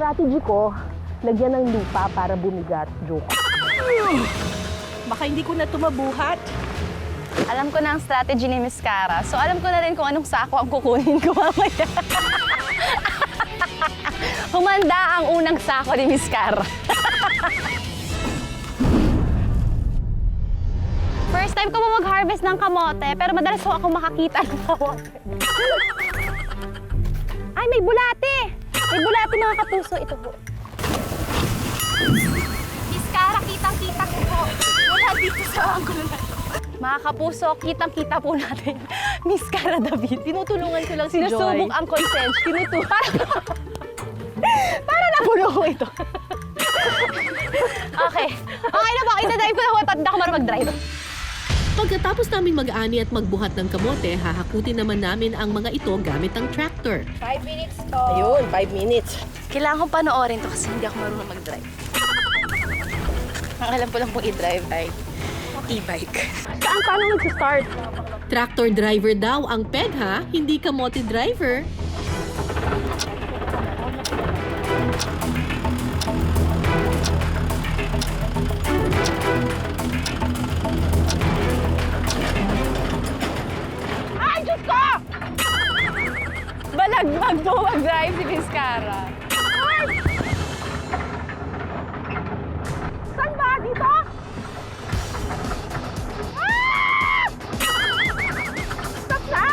strategy ko, lagyan ng lupa para bumigat. Joke. Baka hindi ko na tumabuhat. Alam ko na ang strategy ni Miss Cara. So alam ko na rin kung anong sako ang kukunin ko mamaya. Humanda ang unang sako ni Miss Cara. First time ko po mag-harvest ng kamote, pero madalas po ako makakita ng kamote. Ay, may bulate! May bulate mga katuso. Ito po. Miss Cara, kitang-kita ko po. Wala dito sa anggulo na ito. Mga kapuso, kitang-kita po natin. Miss Cara David. Tinutulungan ko lang si Joy. Sinusubok ang consent. Para napuno ko ito. Okay. Okay na po. Ina-drive ko na po. Pati na ako marunong mag-drive. Pagkatapos naming mag-ani at magbuhat ng kamote, hahakutin naman namin ang mga ito gamit ang tractor. 5 minutes to. Ayun, 5 minutes. Kailangan kong panoorin to kasi hindi ako marunong mag-drive. Ang alam ko lang pong i-drive ay e-bike. Saan paano mag-start? Tractor driver daw ang peg ha, hindi kamote driver. Ay, Diyos ko! Balagbag po mag-drive si Miss Cara. Saan ba? Dito? Stop na!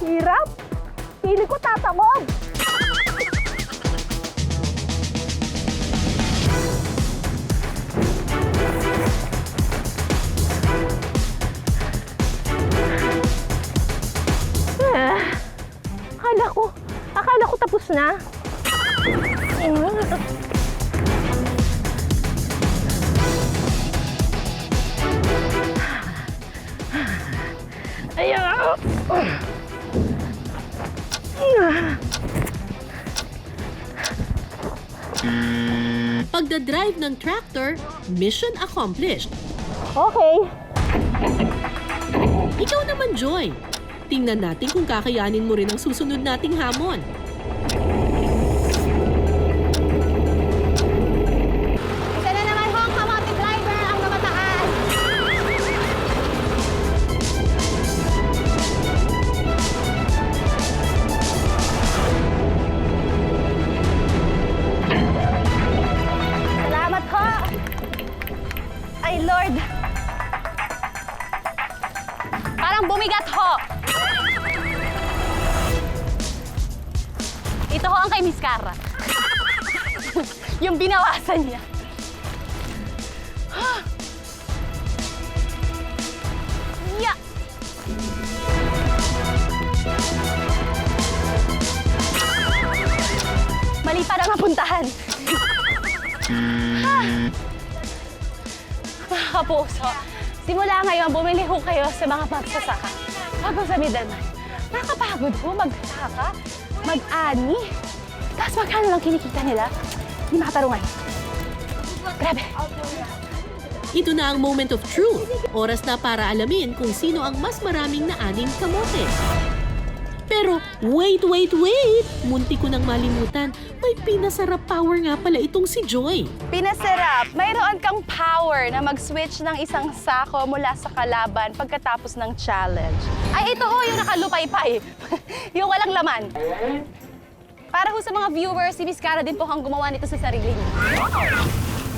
Hirap! Pili ko tatamog! Akala ko tapos na. Ayan. Pagdadrive ng tractor, mission accomplished. Okay. Ikaw naman, Joy. Tingnan natin kung kakayanin mo rin ang susunod nating hamon. Isa na naman ho ang kamote driver ang namataas. Salamat ho. Ay, Lord. Parang bumigat ho. Ito ho ang kay Miss Cara. Yung binawasan niya. Yeah. Mali pa lang ang puntahan. Mga kapuso, simula ngayon, bumili ho kayo sa mga magsasaka. Huwag ho sa middleman. Nakakapagod ho magsaka, mag-ani. Tapos magkano lang kinikita nila? Hindi makatarungan. Grabe. Ito na ang moment of truth. Oras na para alamin kung sino ang mas maraming naaning kamote. Pero wait! Munti ko nang malimutan. May pinasarap power nga pala itong si Joy. Pinasarap. Mayroon kang power na mag-switch ng isang sako mula sa kalaban pagkatapos ng challenge. Ay, ito ho yung nakalupay-pay. Yung walang laman. Para ho sa mga viewers, si Miss Cara din po ang gumawa nito sa sarili niya.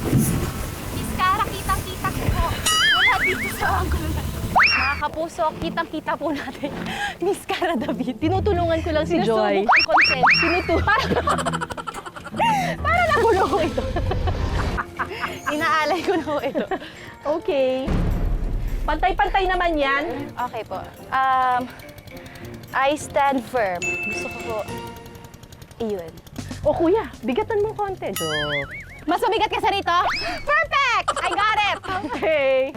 Miss Cara, kitang-kita ko po. Wala dito sa anggulo na ito. Mga kapuso, kitang-kita po natin. Miss Cara David. Tinutulungan ko lang si Joy. Sinusubok ang consent. Para napuno ko ito. Inaalay ko na ho ito. Okay. Pantay-pantay naman yan. Okay po. I stand firm. Gusto ko po, iyon. O kuya, bigatan mo konti. Mas mabigat ka sa rito? Perfect! I got it! Okay.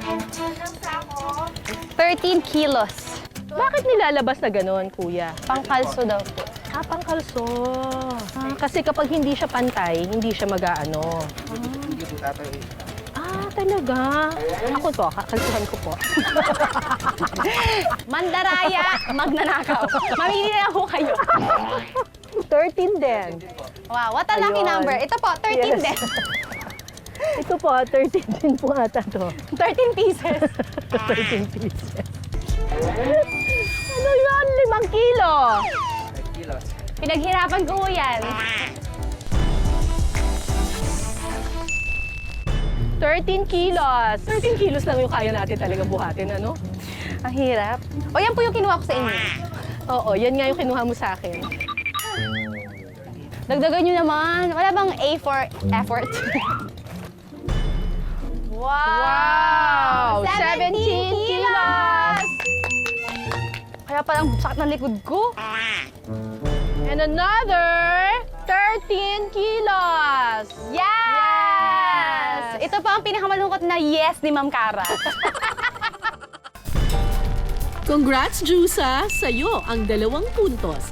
13 kilos. Bakit nilalabas na ganon, kuya? Pangkalso daw po. Pangkalso. Kasi kapag hindi siya pantay, hindi siya mag-aano. Talaga? Ako to, kakalsuhan ko po. Mandaraya, magnanakaw. Mamili na ho kayo. 13 din. Wow, what a lucky Ayun. number. Ito po, 13 Yes. din. Ito po, 13 din po ata to. 13 pieces. 13 pieces. Ano yun? 5 kilo. Pinaghirapan ko yan. 13 kilos. 13 kilos lang yung kaya natin talaga buhatin, ano? Ang hirap. O, yan po yung kinuha ko sa inyo. Oo, yan nga yung kinuha mo sa akin. Dagdagan nyo naman. Wala bang A for effort? Wow! 17 kilos! Kaya palang sakit ng likod ko. And another 13 kilos! Yes! Ito pa ang pinakamalungkot na yes ni Ma'am Cara. Congrats, Jusa! Sa'yo ang 2 puntos.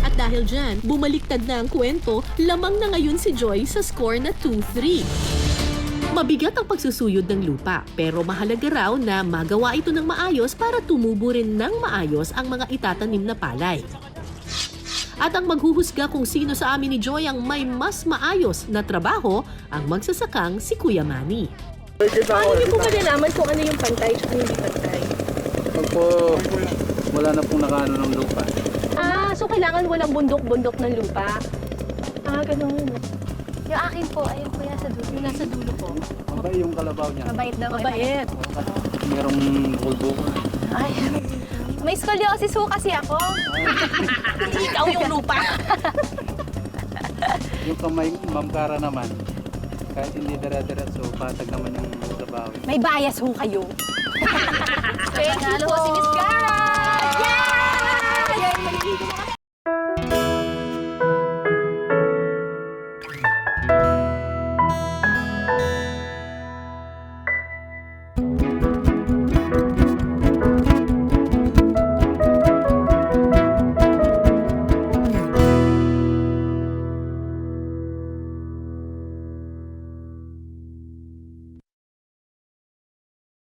At dahil dyan, bumaliktad na ang kwento, lamang na ngayon si Joy sa score na 2-3. Mabigat ang pagsusuyod ng lupa, pero mahalaga raw na magawa ito ng maayos para tumubo rin ng maayos ang mga itatanim na palay. At ang maghuhusga kung sino sa amin ni Joy ang may mas maayos na trabaho, ang magsasakang si Kuya Manny. Paano niyo po malalaman kung ano yung pantay at hindi pantay? Pag po wala na pong nakaano ng lupa. So kailangan walang bundok-bundok ng lupa? Ganun. Yung akin po, ayun po yan sa dulo. Yung nasa dulo po. Mabay yung kalabaw niya. Mabait daw. Mabait. Merong bulbo. Ay, may scoliosis ho kasi ako. Ikaw yung lupa. Yung kamay Ma'am Cara naman, kahit hindi dara-diretso, patag naman yung kalabaw. May bias ho kayo. Thank you po si Miss Cara! Yes!